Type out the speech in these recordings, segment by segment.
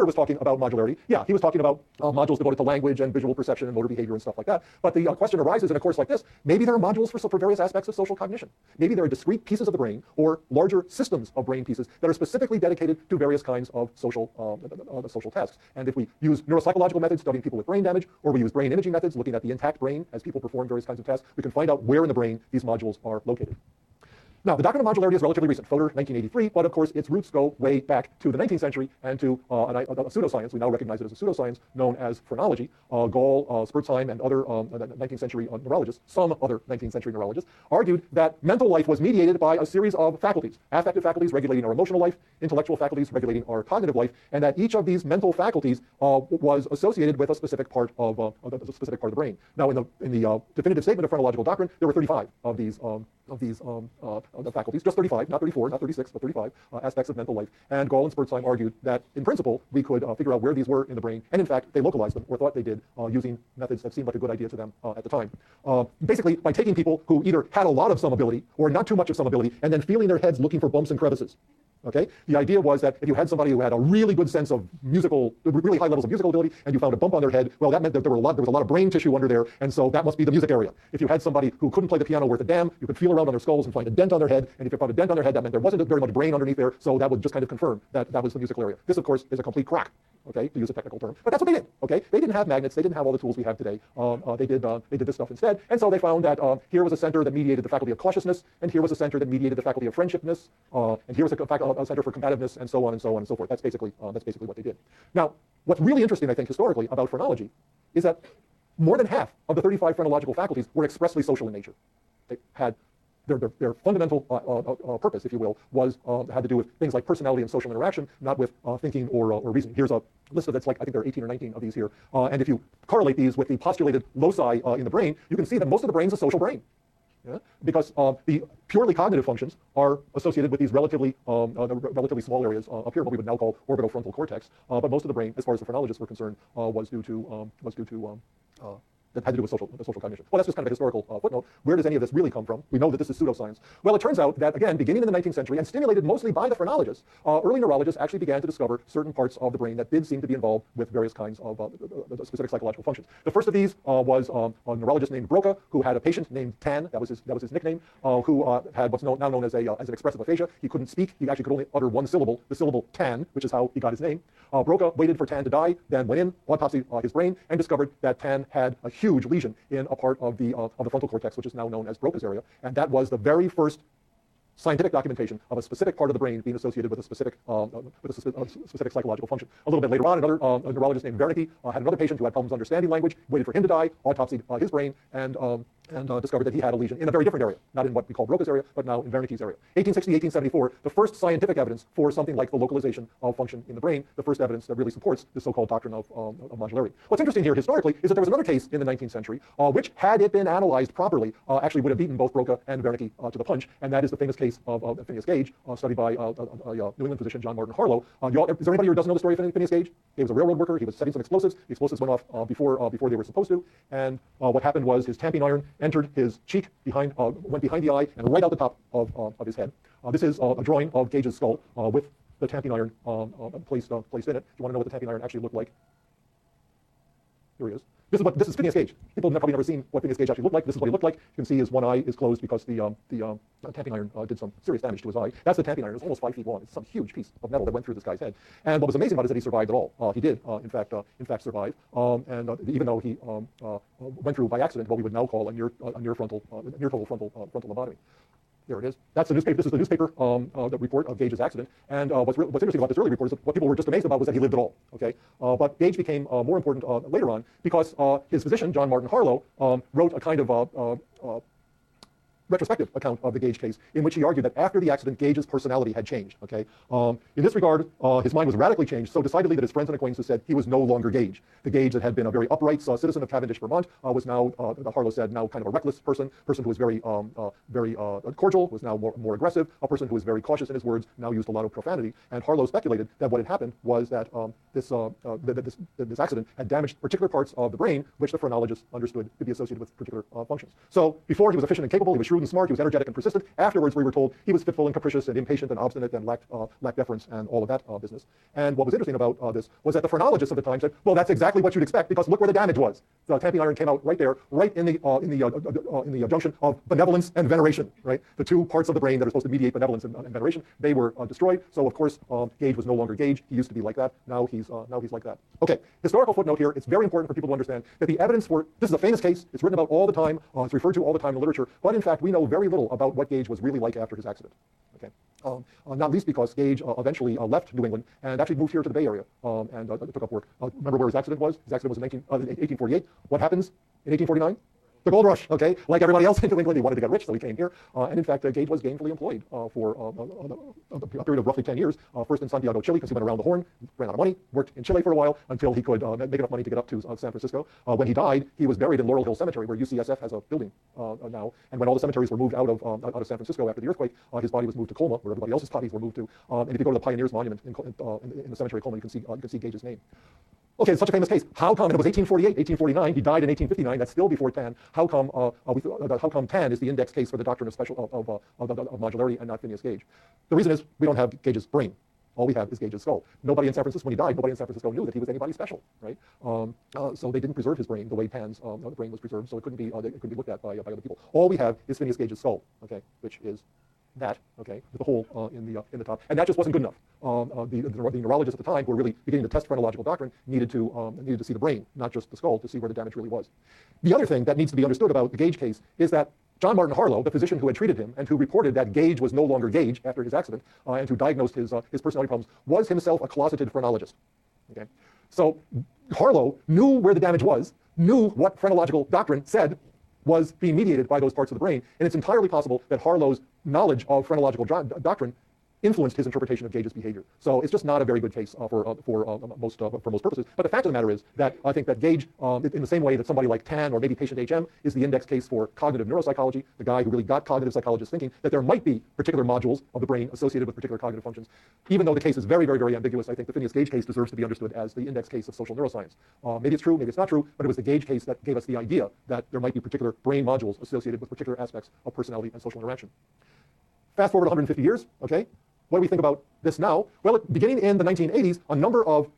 Stoner was talking about modularity, yeah, he was talking about modules devoted to language and visual perception and motor behavior and stuff like that. But the question arises in a course like this, maybe there are modules for various aspects of social cognition. Maybe there are discrete pieces of the brain or larger systems of brain pieces that are specifically dedicated to various kinds of social tasks. And if we use neuropsychological methods studying people with brain damage, or we use brain imaging methods looking at the intact brain as people perform various kinds of tasks, we can find out where in the brain these modules are located. Now, the doctrine of modularity is relatively recent, Fodor, 1983, but of course its roots go way back to the 19th century and to a pseudoscience. We now recognize it as a pseudoscience known as phrenology. Gall, Spurzheim, and other 19th century neurologists, some other 19th century neurologists, argued that mental life was mediated by a series of faculties, affective faculties regulating our emotional life, intellectual faculties regulating our cognitive life, and that each of these mental faculties was associated with a specific part of the brain. Now, in the definitive statement of phrenological doctrine, there were 35 of these the faculties, just 35, not 34, not 36, but 35 aspects of mental life. And Gall and Spurzheim argued that, in principle, we could figure out where these were in the brain, and in fact, they localized them, or thought they did, using methods that seemed like a good idea to them at the time. Basically, by taking people who either had a lot of some ability, or not too much of some ability, and then feeling their heads looking for bumps and crevices. Okay? The idea was that if you had somebody who had a really good sense of really high levels of musical ability, and you found a bump on their head, well, that meant that there was a lot of brain tissue under there, and so that must be the music area. If you had somebody who couldn't play the piano worth a damn, you could feel around on their skulls and find a dent on their head, and if you found a dent on their head, that meant there wasn't very much brain underneath there, so that would just kind of confirm that that was the musical area. This, of course, is a complete crack, okay, to use a technical term, but that's what they did, okay? They didn't have magnets, they didn't have all the tools we have today. They did this stuff instead, and so they found that here was a center that mediated the faculty of cautiousness, and here was a center that mediated the faculty of friendshipness, and here was a center for combativeness, and so on and so on and so forth. That's basically what they did. Now, what's really interesting, I think, historically about phrenology is that more than half of the 35 phrenological faculties were expressly social in nature. They had their fundamental purpose, if you will, had to do with things like personality and social interaction, not with thinking or reasoning. Here's a list of that's like, I think there are 18 or 19 of these here. And if you correlate these with the postulated loci in the brain, you can see that most of the brain is a social brain. Yeah? Because the purely cognitive functions are associated with these relatively small areas up here, what we would now call orbitofrontal cortex. But most of the brain, as far as the phrenologists were concerned, was due to that had to do with social cognition. Well, that's just kind of a historical footnote. Where does any of this really come from? We know that this is pseudoscience. Well, it turns out that, again, beginning in the 19th century and stimulated mostly by the phrenologists, early neurologists actually began to discover certain parts of the brain that did seem to be involved with various kinds of specific psychological functions. The first of these was a neurologist named Broca, who had a patient named Tan, that was his nickname, who had what's now known as an expressive aphasia. He couldn't speak. He actually could only utter one syllable, the syllable Tan, which is how he got his name. Broca waited for Tan to die, then went in, autopsied his brain, and discovered that Tan had a huge lesion in a part of the frontal cortex, which is now known as Broca's area, and that was the very first scientific documentation of a specific part of the brain being associated with a specific psychological function. A little bit later on, another neurologist named Wernicke had another patient who had problems understanding language, waited for him to die, autopsied his brain, and discovered that he had a lesion in a very different area, not in what we call Broca's area, but now in Wernicke's area. 1860, 1874, the first scientific evidence for something like the localization of function in the brain, the first evidence that really supports the so-called doctrine of modularity. What's interesting here historically is that there was another case in the 19th century, which, had it been analyzed properly, actually would have beaten both Broca and Wernicke to the punch, and that is the famous case of Phineas Gage, studied by a New England physician, John Martin Harlow. Is there anybody who doesn't know the story of Phineas Gage? He was a railroad worker. He was setting some explosives. The explosives went off before they were supposed to, and what happened was his tamping iron entered his cheek went behind the eye and right out the top of his head. This is a drawing of Gage's skull with the tamping iron placed in it. If you want to know what the tamping iron actually looked like, here he is. This is Phineas Gage. People have probably never seen what Phineas Gage actually looked like. This is what he looked like. You can see his one eye is closed because the tamping iron did some serious damage to his eye. That's the tamping iron. It's almost 5 feet long. It's some huge piece of metal that went through this guy's head. And what was amazing about it is that he survived at all. He did, in fact, survive. And even though he went through by accident what we would now call a near total frontal lobotomy. There it is. That's the newspaper. This is the newspaper the report of Gage's accident. And what's interesting about this early report is that what people were just amazed about was that he lived at all. Okay, but Gage became more important later on because his physician, John Martin Harlow, wrote a kind of retrospective account of the Gage case, in which he argued that after the accident, Gage's personality had changed. Okay, in this regard, his mind was radically changed so decidedly that his friends and acquaintances said he was no longer Gage. The Gage that had been a very upright citizen of Cavendish, Vermont, was now, Harlow said, now kind of a reckless person who was very cordial, was now more aggressive, a person who was very cautious in his words, now used a lot of profanity. And Harlow speculated that what had happened was that this accident had damaged particular parts of the brain, which the phrenologist understood to be associated with particular functions. So before he was efficient and capable, he was shrewd and smart, he was energetic and persistent. Afterwards, we were told he was fitful and capricious and impatient and obstinate and lacked deference and all of that business. And what was interesting about this was that the phrenologists of the time said, well, that's exactly what you'd expect, because look where the damage was. The tamping iron came out right there, right in the junction of benevolence and veneration, right? The two parts of the brain that are supposed to mediate benevolence and veneration, they were destroyed. So of course, Gage was no longer Gage. He used to be like that. Now he's like that. Okay, historical footnote here. It's very important for people to understand that the evidence for this is a famous case. It's written about all the time. It's referred to all the time in the literature. But in fact, we know very little about what Gage was really like after his accident. Okay, not least because Gage eventually left New England and actually moved here to the Bay Area and took up work. Remember where his accident was? His accident was in 1848. What happens in 1849? The gold rush, okay? Like everybody else in New England, he wanted to get rich, so he came here. And in fact, Gage was gainfully employed for a period of roughly 10 years, first in Santiago, Chile, because he went around the Horn, ran out of money, worked in Chile for a while until he could make enough money to get up to San Francisco. When he died, he was buried in Laurel Hill Cemetery, where UCSF has a building now. And when all the cemeteries were moved out of San Francisco after the earthquake, his body was moved to Colma, where everybody else's bodies were moved to. And if you go to the Pioneers Monument in the cemetery of Colma, you can see Gage's name. Okay, it's such a famous case. How come, and it was 1848, 1849, he died in 1859, that's still before Tan. How come Tan is the index case for the doctrine of modularity and not Phineas Gage? The reason is we don't have Gage's brain. All we have is Gage's skull. Nobody in San Francisco, when he died, nobody in San Francisco knew that he was anybody special, right? So they didn't preserve his brain the way Tan's brain was preserved, so it couldn't be looked at by other people. All we have is Phineas Gage's skull, okay, which is that, okay, with the hole in the top, and that just wasn't good enough. The neurologists at the time, who were really beginning to test phrenological doctrine, needed to see the brain, not just the skull, to see where the damage really was. The other thing that needs to be understood about the Gage case is that John Martin Harlow, the physician who had treated him and who reported that Gage was no longer Gage after his accident, and who diagnosed his personality problems, was himself a closeted phrenologist. Okay, so Harlow knew where the damage was, knew what phrenological doctrine said was being mediated by those parts of the brain, and it's entirely possible that Harlow's knowledge of phrenological doctrine influenced his interpretation of Gage's behavior. So it's just not a very good case for most purposes. But the fact of the matter is that I think that Gage, in the same way that somebody like Tan or maybe patient HM is the index case for cognitive neuropsychology, the guy who really got cognitive psychologists thinking that there might be particular modules of the brain associated with particular cognitive functions. Even though the case is very, very, very ambiguous, I think the Phineas Gage case deserves to be understood as the index case of social neuroscience. Maybe it's true, maybe it's not true, but it was the Gage case that gave us the idea that there might be particular brain modules associated with particular aspects of personality and social interaction. Fast forward 150 years, okay? What do we think about this now? Well, beginning in the 1980s, a number of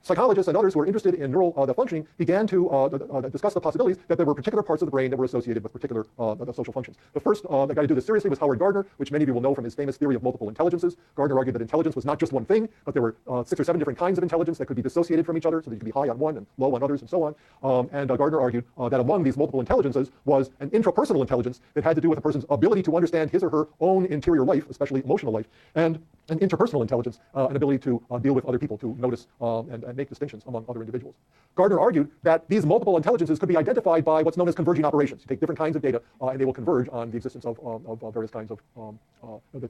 psychologists and others who were interested in neural functioning began to discuss the possibilities that there were particular parts of the brain that were associated with particular social functions. The first guy to do this seriously was Howard Gardner, which many of you will know from his famous theory of multiple intelligences. Gardner argued that intelligence was not just one thing, but there were 6 or 7 different kinds of intelligence that could be dissociated from each other, so that you could be high on one and low on others and so on. And Gardner argued that among these multiple intelligences was an intrapersonal intelligence that had to do with a person's ability to understand his or her own interior life, especially emotional life, and an interpersonal intelligence, an ability to deal with other people, to notice and make distinctions among other individuals. Gardner argued that these multiple intelligences could be identified by what's known as converging operations. You take different kinds of data, and they will converge on the existence of various kinds of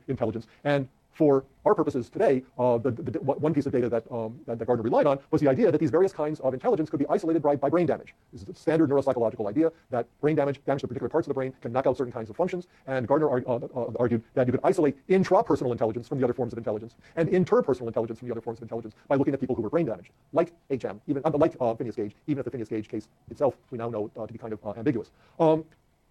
intelligence. And for our purposes today, one piece of data that Gardner relied on was the idea that these various kinds of intelligence could be isolated by brain damage. This is the standard neuropsychological idea that brain damage to particular parts of the brain can knock out certain kinds of functions. And Gardner argued that you could isolate intrapersonal intelligence from the other forms of intelligence and interpersonal intelligence from the other forms of intelligence by looking at people who were brain damaged, like HM, even like Phineas Gage, even if the Phineas Gage case itself we now know to be kind of ambiguous.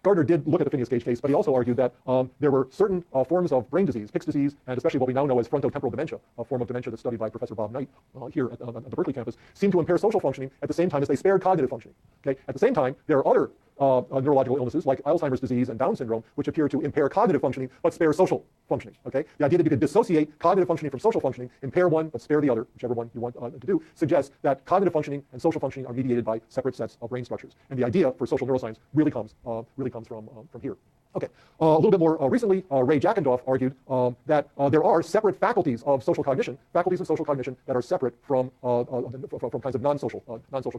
Gardner did look at the Phineas Gage case, but he also argued that there were certain forms of brain disease, Pick's disease, and especially what we now know as frontotemporal dementia, a form of dementia that's studied by Professor Bob Knight here at the Berkeley campus, seem to impair social functioning at the same time as they spared cognitive functioning. Okay? At the same time, there are other neurological illnesses like Alzheimer's disease and Down syndrome, which appear to impair cognitive functioning but spare social functioning. Okay? The idea that you could dissociate cognitive functioning from social functioning, impair one but spare the other, whichever one you want to do, suggests that cognitive functioning and social functioning are mediated by separate sets of brain structures. And the idea for social neuroscience really comes from here. Okay, a little bit more recently, Ray Jackendorf argued that there are separate faculties of social cognition that are separate from kinds of non-social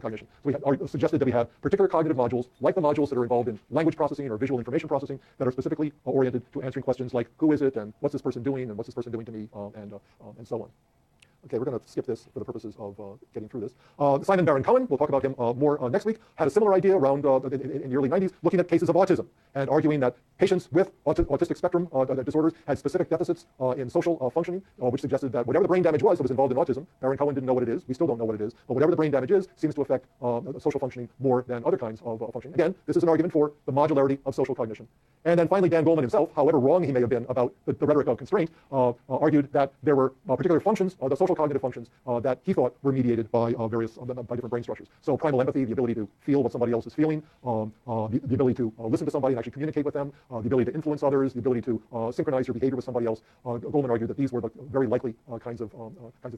cognition. So we suggested that we have particular cognitive modules, like the modules that are involved in language processing or visual information processing, that are specifically oriented to answering questions like who is it and what's this person doing and what's this person doing to me and so on. Okay, we're going to skip this for the purposes of getting through this. Simon Baron-Cohen, we'll talk about him more next week, had a similar idea around in the early 90s, looking at cases of autism and arguing that patients with autistic spectrum disorders had specific deficits in social functioning, which suggested that whatever the brain damage was that was involved in autism, Baron-Cohen didn't know what it is, we still don't know what it is, but whatever the brain damage is seems to affect social functioning more than other kinds of functioning. Again, this is an argument for the modularity of social cognition. And then finally, Dan Goleman himself, however wrong he may have been about the rhetoric of constraint, argued that there were particular functions, the social cognitive functions, that he thought were mediated by by different brain structures. So primal empathy, the ability to feel what somebody else is feeling, the ability to listen to somebody and actually communicate with them, the ability to influence others, the ability to synchronize your behavior with somebody else. Goleman argued that these were the very likely kinds of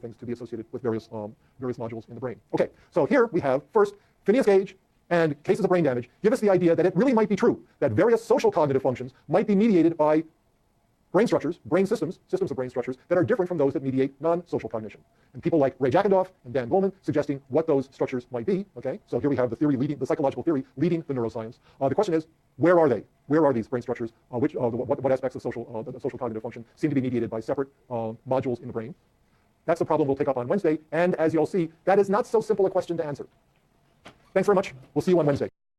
things to be associated with various modules in the brain. Okay, so here we have first Phineas Gage and cases of brain damage give us the idea that it really might be true that various social cognitive functions might be mediated by brain structures, brain systems of brain structures that are different from those that mediate non-social cognition. And people like Ray Jackendoff and Dan Goleman suggesting what those structures might be. Okay, so here we have the psychological theory leading the neuroscience. The question is, where are they? Where are these brain structures? What aspects of social cognitive function seem to be mediated by separate modules in the brain? That's the problem we'll take up on Wednesday. And as you'll see, that is not so simple a question to answer. Thanks very much. We'll see you on Wednesday.